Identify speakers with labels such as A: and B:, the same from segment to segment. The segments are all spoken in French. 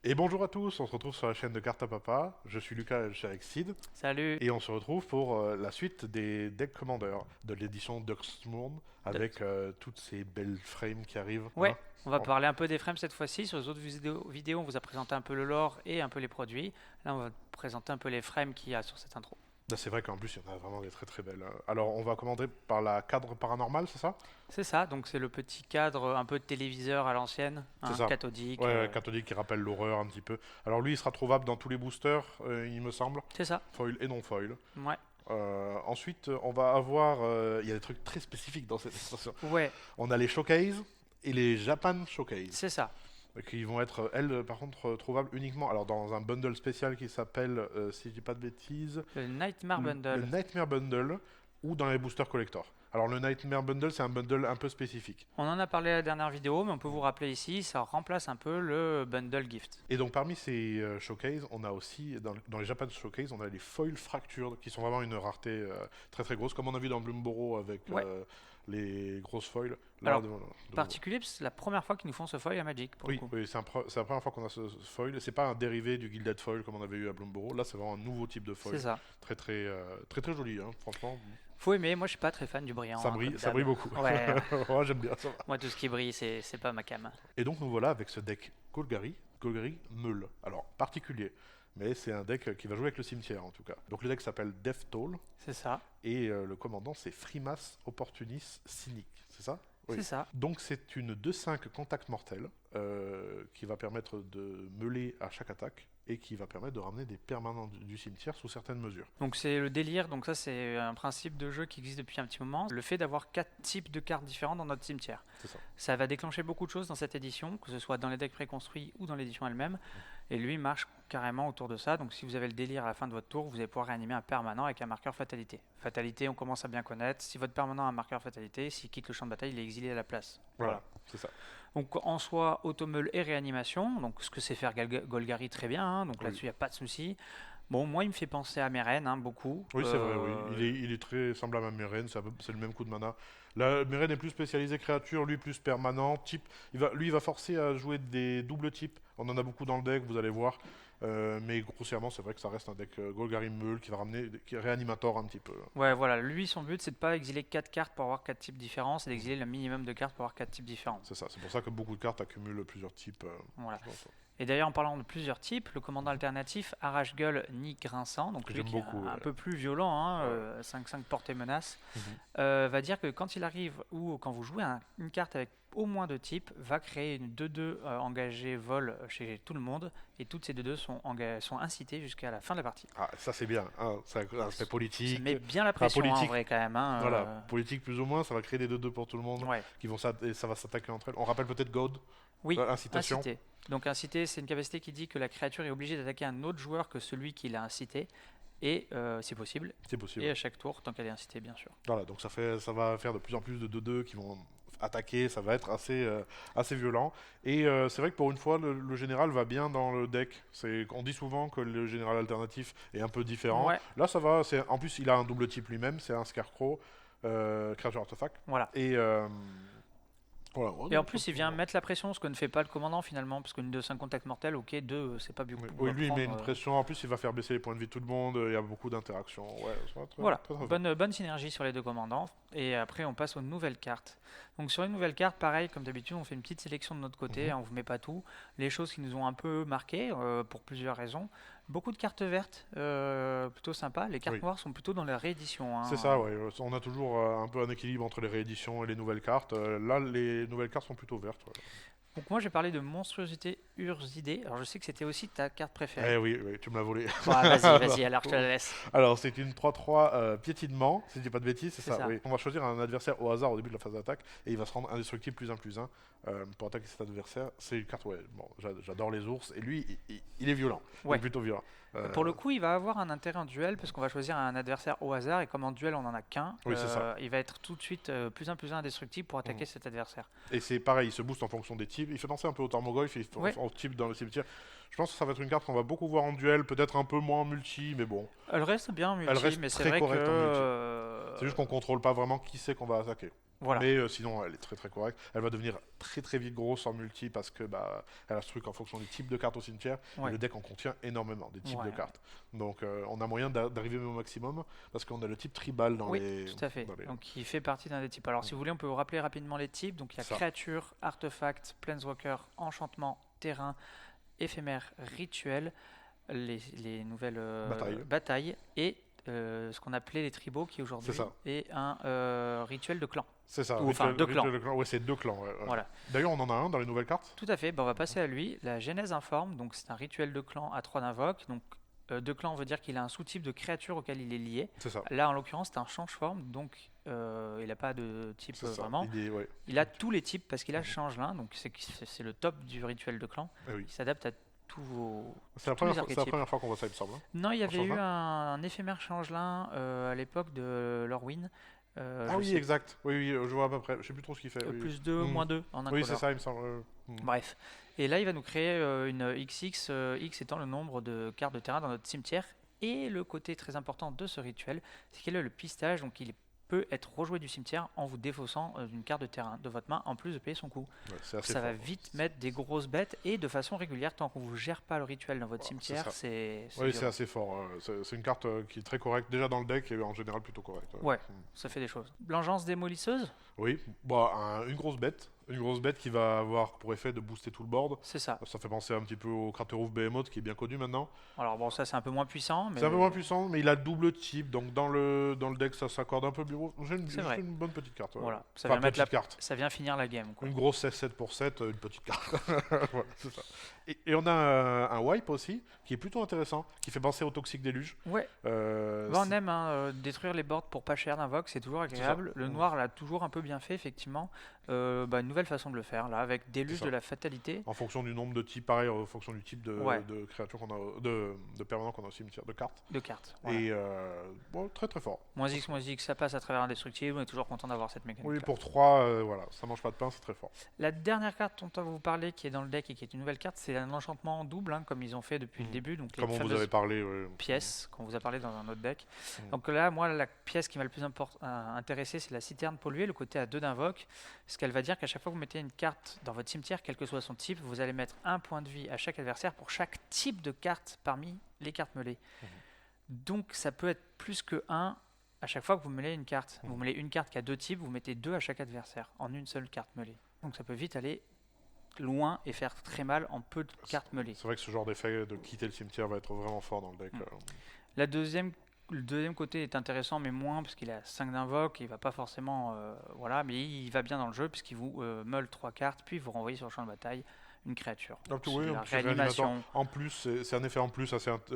A: Et bonjour à tous, on se retrouve sur la chaîne de Cartes à Papa. Je suis Lucas, je suis avec Sid.
B: Salut.
A: Et on se retrouve pour la suite des Deck Commander de l'édition Duxmourn
B: De-
A: avec toutes ces belles frames qui arrivent.
B: Ouais,
A: Hein.
B: on va
A: Oh,
B: parler un peu des frames cette fois-ci. Sur les autres vidéos, on vous a présenté un peu le lore et un peu les produits. Là, on va présenter un peu les frames qu'il y a sur cette intro.
A: là, c'est vrai qu'en plus, il y en a vraiment des très très belles. Alors, on va commander par la cadre paranormale, c'est ça?
B: C'est ça, donc c'est le petit cadre un peu de téléviseur à l'ancienne,
A: C'est
B: hein,
A: ça.
B: cathodique.
A: Ouais, ouais, catholique qui rappelle l'horreur un petit peu. Alors, lui, il sera trouvable dans tous les boosters, il me semble,
B: C'est ça,
A: foil et non foil.
B: ouais.
A: Ensuite, on va avoir. Il y a des trucs très spécifiques dans cette extension.
B: Ouais,
A: On a les Showcase et les Japan Showcase.
B: c'est ça.
A: Qui vont être, elles, par contre, trouvables uniquement alors dans un bundle spécial qui s'appelle, si je dis pas de bêtises,
B: Le Nightmare
A: le
B: Bundle.
A: Nightmare Bundle ou dans les boosters collector. Alors le Nightmare Bundle, c'est un bundle un peu spécifique.
B: On en a parlé à la dernière vidéo, mais on peut vous rappeler ici, ça remplace un peu le Bundle Gift.
A: Et donc parmi ces showcase, on a aussi, dans les Japan Showcase, on a les foil fractured qui sont vraiment une rareté très très grosse, comme on a vu dans Bloomboro avec
B: Ouais,
A: les grosses foils. Là,
B: alors particulier, parce que c'est la première fois qu'ils nous font ce foil à Magic pour le
A: Oui,
B: coup.
A: oui, c'est la première fois qu'on a ce foil. C'est pas un dérivé du Gilded Foil comme on avait eu à Bloomboro. Là, c'est vraiment un nouveau type de
B: C'est
A: foil.
B: ça.
A: Très, très, très, très joli, hein, franchement.
B: Faut aimer, moi je suis pas très fan du brillant, hein, comme
A: Ça brille
B: d'hab.
A: beaucoup.
B: Ouais,
A: Ouais, j'aime bien ça. Va.
B: moi tout ce qui brille, c'est pas ma cam.
A: Et donc, nous voilà avec ce deck Golgari Meul. Alors, particulier. Mais c'est un deck qui va jouer avec le cimetière en tout cas. Donc, le deck s'appelle Death Toll.
B: C'est ça,
A: Et le commandant, c'est Frimas Opportunis Cynique. C'est ça?
B: c'est
A: Oui.
B: ça.
A: Donc c'est une 2-5 contact mortel qui va permettre de meuler à chaque attaque et qui va permettre de ramener des permanents du cimetière sous certaines mesures.
B: Donc c'est le délire, donc ça c'est un principe de jeu qui existe depuis un petit moment. Le fait d'avoir 4 types de cartes différentes dans notre cimetière.
A: C'est ça.
B: Ça va déclencher beaucoup de choses dans cette édition, que ce soit dans les decks préconstruits ou dans l'édition elle-même. Et lui marche carrément autour de ça. Donc si vous avez le délire à la fin de votre tour, vous allez pouvoir réanimer un permanent avec un marqueur fatalité. Fatalité, on commence à bien connaître. Si votre permanent a un marqueur fatalité, s'il quitte le champ de bataille, il est exilé à la place.
A: Voilà, c'est ça.
B: Donc en soi, automeule et réanimation, donc ce que sait faire Golgari très bien, hein, donc
A: Oui,
B: là-dessus il n'y a pas de souci. Bon, moi il me fait penser à Meren, hein, beaucoup.
A: oui c'est vrai, oui. Il est très semblable à Meren, c'est le même coup de mana. Là, Meren est plus spécialisé créature, lui plus permanent. Type, lui, il va forcer à jouer des doubles types. On en a beaucoup dans le deck, vous allez voir. Mais grossièrement, c'est vrai que ça reste un deck Golgari Meul qui va ramener, qui est réanimator un petit peu.
B: Ouais, voilà, lui son but c'est de pas exiler 4 cartes pour avoir 4 types différents, c'est d'exiler le minimum de cartes pour avoir 4 types différents.
A: C'est ça, c'est pour ça que beaucoup de cartes accumulent plusieurs types.
B: Voilà.
A: Je pense,
B: Et d'ailleurs, en parlant de plusieurs types, le commandant alternatif Arrache-Gueule ni Grinçant, donc
A: que
B: lui
A: j'aime
B: qui est
A: beaucoup.
B: un peu plus violent, hein,
A: Ouais.
B: 5-5 portée menace,
A: Mhm.
B: va dire que quand il arrive ou quand vous jouez une carte avec au moins 2 types, va créer une 2-2 engagée vol chez tout le monde, et toutes ces 2-2 sont incitées jusqu'à la fin de la partie.
A: Ah, ça c'est bien, hein, c'est un aspect
B: Ça
A: politique.
B: met bien la
A: Enfin,
B: pression, hein, en
A: politique,
B: vrai, quand même. Hein,
A: voilà, politique plus ou moins, ça va créer des 2-2 pour tout le monde,
B: ouais.
A: et ça va s'attaquer entre elles. On rappelle peut-être God,
B: Oui,
A: incitation.
B: incité. Donc incité, c'est une capacité qui dit que la créature est obligée d'attaquer un autre joueur que celui qui l'a incité, et si possible,
A: C'est possible.
B: et à chaque tour, tant qu'elle est incitée, bien sûr.
A: Voilà, donc ça va faire de plus en plus de 2-2 qui vont attaquer, ça va être assez violent. Et c'est vrai que pour une fois, le général va bien dans le deck. On dit souvent que le général alternatif est un peu différent.
B: Ouais,
A: Là, ça va. En plus, il a un double type lui-même, c'est un Scarecrow, créature artefact.
B: voilà.
A: Et voilà. Ouais,
B: Et en
A: non,
B: plus, il vient mettre la pression, ce que ne fait pas le commandant finalement, parce qu'une 2-5 contact mortel, ok, 2, c'est pas beaucoup
A: oui,
B: à
A: oui, lui, il met
B: prendre,
A: une pression. En plus, il va faire baisser les points de vie de tout le monde. Il y a beaucoup d'interactions. Ouais, ça va
B: Voilà,
A: très, très bien.
B: bonne synergie sur les deux commandants. Et après, on passe aux nouvelles cartes. Donc sur les nouvelles cartes, pareil, comme d'habitude, on fait une petite sélection de notre côté,
A: Mhm.
B: hein, on vous met pas tout. Les choses qui nous ont un peu marqué, pour plusieurs raisons. Beaucoup de cartes vertes, plutôt sympa. Les cartes
A: Oui.
B: noires sont plutôt dans la réédition, hein.
A: C'est ça, ouais. On a toujours un peu un équilibre entre les rééditions et les nouvelles cartes. Là, les nouvelles cartes sont plutôt vertes. Ouais.
B: Donc moi, j'ai parlé de monstruosité Urzidée. Alors je sais que c'était aussi ta carte préférée.
A: Eh oui, oui, tu me l'as volé.
B: Ouais, vas-y, alors je te la laisse.
A: Alors, c'est une 3-3 piétinement, si je dis pas de bêtises, c'est
B: C'est
A: ça,
B: ça.
A: oui. On va choisir un adversaire au hasard au début de la phase d'attaque et il va se rendre indestructible +1/+1 pour attaquer cet adversaire. C'est une carte, ouais, bon, j'adore les ours et lui, il est violent. Il est
B: Ouais.
A: plutôt violent.
B: Pour le coup, il va avoir un intérêt en duel parce qu'on va choisir un adversaire au hasard et comme en duel on en a qu'un,
A: Oui, c'est ça.
B: il va être tout de suite +1/+1 indestructible pour attaquer
A: Mhm.
B: cet adversaire.
A: Et c'est pareil, il se booste en fonction des types. Il fait penser un peu au Tormogolf,
B: Ouais.
A: au type dans le cimetière. Je pense que ça va être une carte qu'on va beaucoup voir en duel, peut-être un peu moins en multi, mais bon.
B: Elle reste bien en
A: Elle
B: multi,
A: reste
B: mais c'est
A: très
B: vrai que
A: correcte en multi. C'est juste qu'on contrôle pas vraiment qui c'est qu'on va attaquer.
B: Voilà.
A: Mais sinon, elle est très très correcte. Elle va devenir très très vite grosse en multi parce que elle a ce truc en fonction du type de carte au cimetière. Et
B: Ouais.
A: le deck en contient énormément, des types de
B: Ouais.
A: cartes. Donc on a moyen d'arriver au maximum parce qu'on a le type tribal dans
B: Oui,
A: les.
B: tout à fait.
A: dans les-
B: Donc, il fait partie d'un des types. Alors, si vous voulez, on peut vous rappeler rapidement les types. Donc, il y a
A: Ça.
B: créature, artefact, planeswalker, enchantement, terrain, éphémère, rituel, les nouvelles batailles et ce qu'on appelait les tribaux, qui aujourd'hui
A: C'est ça.
B: est un rituel de clan.
A: C'est ça.
B: Ou, enfin, deux clans.
A: Rituel de clan. Ouais, c'est 2 clans. Ouais.
B: Voilà.
A: D'ailleurs, on en a un dans les nouvelles cartes.
B: Tout à fait. Ben, on va passer à lui. La Genèse informe. Donc, c'est un rituel de clan à 3 d'invoque. Donc, de clan veut dire qu'il a un sous-type de créature auquel il est lié.
A: C'est ça.
B: Là, en l'occurrence, c'est un change-forme, donc il n'a pas de type
A: C'est ça.
B: vraiment.
A: Ouais.
B: Il a tous les types parce qu'il a changelin, donc c'est le top du rituel de clan.
A: Eh oui.
B: Il s'adapte à tous vos.
A: C'est la,
B: tous les
A: c'est la première fois qu'on voit ça, il me semble. Hein.
B: Non, il y avait eu
A: changelin
B: un éphémère changelin à l'époque de Lorwyn.
A: Ah oui, exact. Oui, je vois à peu près. Je sais plus trop ce qu'il fait. Oui.
B: Plus 2, moins 2 en
A: Oui,
B: incolore.
A: c'est ça, il me semble.
B: Bref. Et là, il va nous créer une XX, X étant le nombre de cartes de terrain dans notre cimetière. Et le côté très important de ce rituel, c'est qu'il a le pistage, donc il peut être rejoué du cimetière en vous défaussant une carte de terrain de votre main, en plus de payer son coût.
A: Ouais, c'est assez
B: Ça va
A: fort.
B: vite mettre des grosses bêtes, et de façon régulière, tant qu'on ne vous gère pas le rituel dans votre
A: Ouais,
B: cimetière,
A: c'est
B: c'est
A: Oui, c'est
B: violent.
A: assez fort. C'est une carte qui est très correcte, déjà dans le deck et en général plutôt correcte.
B: Ouais, ça fait des choses. L'engeance démolisseuse,
A: Oui, une grosse bête. Une grosse bête qui va avoir pour effet de booster tout le board.
B: c'est ça.
A: Ça fait penser un petit peu au Craterhoof Behemoth qui est bien connu maintenant.
B: Alors bon, ça c'est un peu moins puissant, mais
A: C'est un peu moins puissant, mais il a double type, donc dans le deck ça s'accorde un peu mieux.
B: C'est vrai.
A: C'est une bonne petite carte.
B: voilà, ça
A: Enfin,
B: vient mettre
A: petite carte.
B: ça vient finir la game, quoi.
A: Une grosse 7 pour 7, une petite carte. Voilà, c'est ça. Et on a un wipe aussi, qui est plutôt intéressant, qui fait penser au Toxic Déluge.
B: Ouais. On aime détruire les boards pour pas cher d'invoque, c'est toujours agréable. Le noir l'a toujours un peu bien fait, effectivement. Une nouvelle façon de le faire, là, avec Déluge
A: ça.
B: de la fatalité.
A: En fonction du nombre de types, pareil, en fonction du type
B: Ouais.
A: de créatures qu'on a, de permanents qu'on a au cimetière, de cartes.
B: De cartes. Voilà.
A: Et très très fort.
B: Moins X, ça passe à travers indestructible. On est toujours content d'avoir cette mécanique.
A: Oui, pour 3, voilà, ça mange pas de pain, c'est très fort.
B: La dernière carte dont on va vous parler, qui est dans le deck et qui est une nouvelle carte, c'est un enchantement double, hein, comme ils ont fait depuis le début. Donc les
A: Comme on vous
B: fameuses
A: avait parlé.
B: pièces qu'on vous a parlé dans un autre deck. Donc là, moi, la pièce qui m'a le plus intéressé, c'est la citerne polluée, le côté à 2 d'invoque. Ce qu'elle va dire qu'à chaque fois que vous mettez une carte dans votre cimetière, quel que soit son type, vous allez mettre un point de vie à chaque adversaire pour chaque type de carte parmi les cartes mêlées. Donc ça peut être plus que 1 à chaque fois que vous mêlez une carte. Vous mêlez une carte qui a 2 types, vous mettez 2 à chaque adversaire en une seule carte mêlée. Donc ça peut vite aller loin et faire très mal en peu de cartes mêlées.
A: C'est vrai que ce genre d'effet de quitter le cimetière va être vraiment fort dans le deck.
B: Le deuxième côté est intéressant, mais moins, parce qu'il a 5 d'invoque, il va pas forcément... voilà, mais il va bien dans le jeu, puisqu'il vous meule 3 cartes, puis vous renvoyez sur le champ de bataille une créature.
A: Donc,
B: C'est
A: oui,
B: de
A: un
B: la
A: petit
B: réanimation.
A: réanimateur. En plus, c'est un effet en plus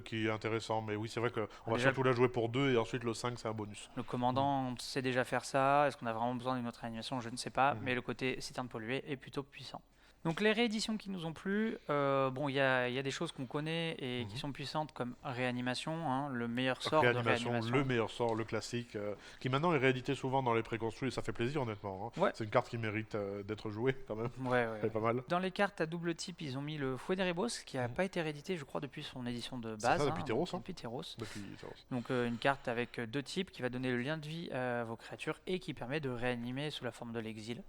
A: qui est intéressant. Mais oui, c'est vrai qu'on va
B: Déjà,
A: surtout la jouer pour 2 et ensuite le 5, c'est un bonus.
B: Le commandant sait déjà faire ça. Est-ce qu'on a vraiment besoin d'une autre réanimation? Je ne sais pas, mais le côté citerne polluée est plutôt puissant. Donc les rééditions qui nous ont plu, il y a des choses qu'on connaît et qui sont puissantes comme réanimation, hein, le meilleur sort de réanimation.
A: Le meilleur sort, le classique, qui maintenant est réédité souvent dans les préconstruits et ça fait plaisir honnêtement. Hein.
B: Ouais.
A: C'est une carte qui mérite d'être jouée quand même.
B: Ouais.
A: Elle est pas mal.
B: Dans les cartes à double type, ils ont mis le Fouet d'Erebos, qui n'a pas été réédité, je crois, depuis son édition de base.
A: C'est ça, depuis Theros.
B: Depuis Theros.
A: Depuis Theros.
B: Donc une carte avec 2 types qui va donner le lien de vie à vos créatures et qui permet de réanimer sous la forme de l'exil.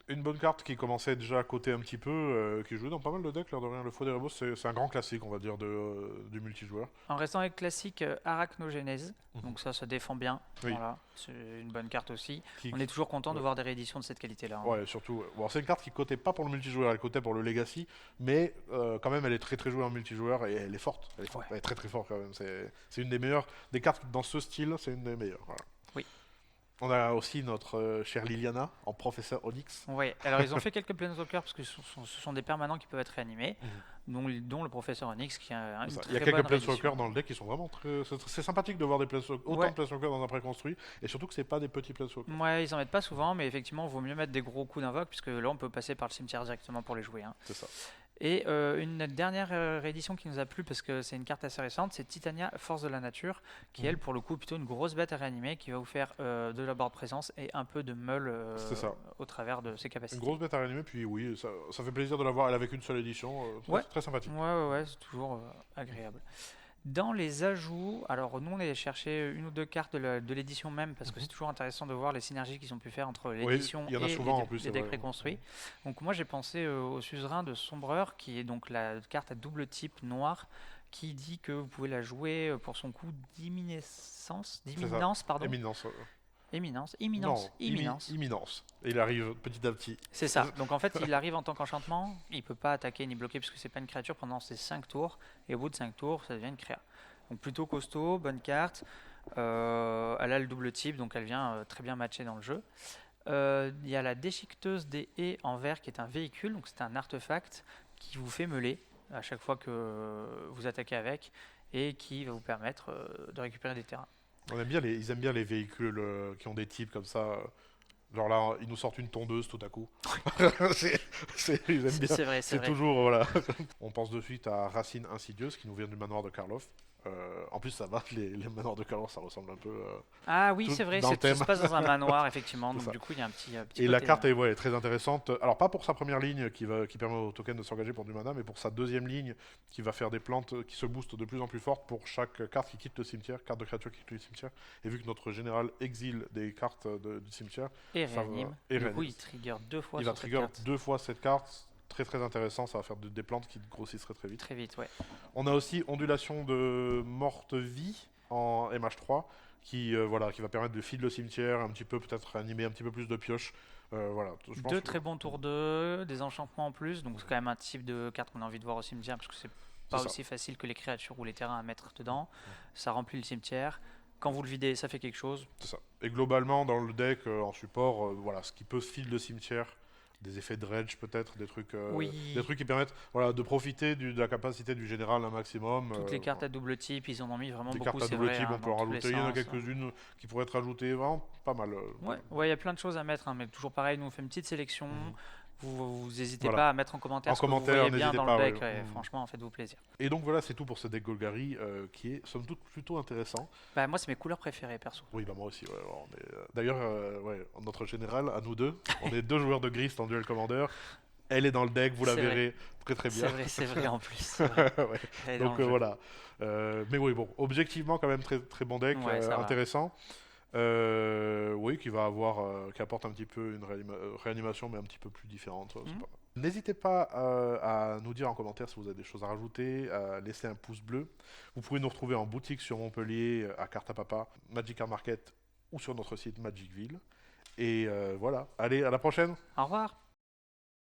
A: Une bonne carte qui commençait déjà à coter un petit peu, qui jouait dans pas mal de decks, l'air de rien. Le Faux d'Erebos, c'est un grand classique, on va dire, du multijoueur.
B: En restant avec classique Arachnogénèse, donc ça défend bien.
A: Oui.
B: Voilà, c'est une bonne carte aussi.
A: Qui-
B: On est toujours content de voir des rééditions de cette qualité-là. hein.
A: Ouais, surtout. Bon, c'est une carte qui cotait pas pour le multijoueur, elle cotait pour le Legacy, mais quand même, elle est très très jouée en multijoueur et elle est forte. Elle est forte.
B: Ouais.
A: Elle est très très forte quand même. C'est une des meilleures. Des cartes dans ce style, c'est une des meilleures. Voilà.
B: Oui.
A: On a aussi notre chère Liliana en professeur Onyx.
B: Ouais, alors ils ont fait quelques Planeswalkers parce que ce sont des permanents qui peuvent être réanimés, dont le professeur Onyx qui a une
A: Ça.
B: très
A: Il y a quelques
B: bonne
A: Planeswalkers
B: réédition.
A: dans le deck qui sont vraiment très. C'est sympathique de voir autant
B: Ouais.
A: de Planeswalkers dans un préconstruit, et surtout que c'est pas des petits Planeswalkers.
B: Ouais, ils en mettent pas souvent, mais effectivement, il vaut mieux mettre des gros coups d'invoque, puisque là, on peut passer par le cimetière directement pour les jouer. hein.
A: C'est ça.
B: Et une dernière réédition qui nous a plu, parce que c'est une carte assez récente, c'est Titania, Force de la Nature, qui elle, pour le coup, plutôt une grosse bête à réanimer, qui va vous faire de la board présence et un peu de meule
A: C'est ça.
B: au travers de ses
A: Une
B: capacités.
A: grosse bête à réanimer, puis oui, ça fait plaisir de la voir. Elle avec une seule édition,
B: Ouais.
A: c'est très sympathique.
B: Ouais, c'est toujours agréable. Dans les ajouts, alors nous on est allé chercher une ou deux cartes de l'édition même parce que c'est toujours intéressant de voir les synergies qu'ils ont pu faire entre
A: Oui,
B: l'édition
A: il y en a
B: et
A: souvent en plus, c'est
B: les decks
A: vrai.
B: préconstruits. Donc moi j'ai pensé au suzerain de Sombreur qui est donc la carte à double type noir qui dit que vous pouvez la jouer pour son coup
A: C'est ça.
B: d'imminence, pardon.
A: Éminence.
B: Éminence,
A: Non,
B: imminence, imminence.
A: imminence. Et il arrive petit à petit.
B: C'est ça. Donc en fait, il arrive en tant qu'enchantement, il peut pas attaquer ni bloquer parce que c'est pas une créature pendant ses 5 tours. Et au bout de 5 tours, ça devient une créa. Donc plutôt costaud, bonne carte. Elle a le double type, donc elle vient très bien matcher dans le jeu. Il y a la déchiqueteuse des haies en verre qui est un véhicule, donc c'est un artefact qui vous fait meuler à chaque fois que vous attaquez avec et qui va vous permettre de récupérer des terrains.
A: Ils aiment bien les véhicules qui ont des types comme ça. Genre là, ils nous sortent une tondeuse tout à coup. Ils aiment bien.
B: C'est vrai, c'est
A: C'est
B: vrai.
A: toujours, voilà. On pense de suite à Racine Insidieuse qui nous vient du manoir de Karloff. En plus, ça va, les manoirs de Karloff, ça ressemble un peu.
B: Ah oui,
A: Tout
B: c'est vrai,
A: dans le
B: ça
A: thème.
B: se passe dans un manoir, effectivement.
A: C'est
B: Donc
A: ça.
B: du coup, il y a un petit
A: Et la
B: côté,
A: carte est, ouais, très intéressante. Alors, pas pour sa première ligne qui permet au token de s'engager pour du mana, mais pour sa deuxième ligne qui va faire des plantes qui se boostent de plus en plus fortes pour chaque carte qui quitte le cimetière, carte de créature qui quitte le cimetière. Et vu que notre général exile des cartes du cimetière,
B: et
A: ça va-
B: réanime.
A: et
B: Du coup,
A: réanime.
B: il trigger 2 fois
A: Il va
B: sur cette
A: trigger
B: carte.
A: 2 fois cette carte. Très très intéressant, ça va faire des plantes qui grossissent très très vite.
B: Très vite, ouais.
A: On a aussi Ondulation de Morte Vie en MH3 qui va permettre de feed le cimetière, un petit peu peut-être animer un petit peu plus de pioches. Voilà, je pense
B: Deux
A: que
B: très bons tours 2, des enchantements en plus. Donc c'est quand même un type de carte qu'on a envie de voir au cimetière parce que c'est pas
A: c'est ça.
B: aussi facile que les créatures ou les terrains à mettre dedans. Ça remplit le cimetière. Quand vous le videz, ça fait quelque chose.
A: C'est ça. Et globalement, dans le deck, en support, voilà, ce qui peut feed le cimetière, des effets de dredge peut-être, des
B: Oui.
A: trucs qui permettent voilà, de profiter de la capacité du général un maximum.
B: Toutes les cartes à double type, ils en ont mis vraiment
A: des
B: beaucoup,
A: cartes à
B: c'est
A: double
B: vrai,
A: type,
B: hein,
A: on peut
B: dans
A: en
B: tous les
A: rajouter. Il y en a
B: sens.
A: quelques-unes qui pourraient être ajoutées, vraiment pas mal.
B: Ouais, ouais, il y a plein de choses à mettre, hein, mais toujours pareil, nous on fait une petite sélection.
A: Mhm.
B: Vous n'hésitez
A: Voilà.
B: pas à mettre en commentaire
A: En
B: ce que vous
A: commentaire,
B: voyez bien
A: n'hésitez
B: dans
A: pas,
B: le deck.
A: ouais.
B: Ouais,
A: Mhm.
B: franchement, faites-vous plaisir.
A: Et donc voilà, c'est tout pour ce deck Golgari qui est somme toute plutôt intéressant.
B: Bah, moi, c'est mes couleurs préférées, perso.
A: Oui, bah moi aussi. Ouais, d'ailleurs, ouais, notre général, à nous deux, on est 2 joueurs de Grist en Duel Commander. Elle est dans le deck, vous la
B: C'est vrai.
A: verrez très très bien.
B: C'est vrai en plus. C'est vrai.
A: Ouais.
B: Elle est dans
A: Donc
B: le jeu.
A: voilà. Mais oui, bon, objectivement quand même très très bon deck,
B: Ouais, ça va.
A: intéressant. Oui, qui apporte un petit peu une réanimation, mais un petit peu plus différente. C'est
B: Mhm.
A: pas mal. N'hésitez pas à nous dire en commentaire si vous avez des choses à rajouter, à laisser un pouce bleu. Vous pouvez nous retrouver en boutique sur Montpellier, à Carte à Papa, Magic Card Market ou sur notre site Magicville. Et voilà, allez, à la prochaine!
B: Au revoir.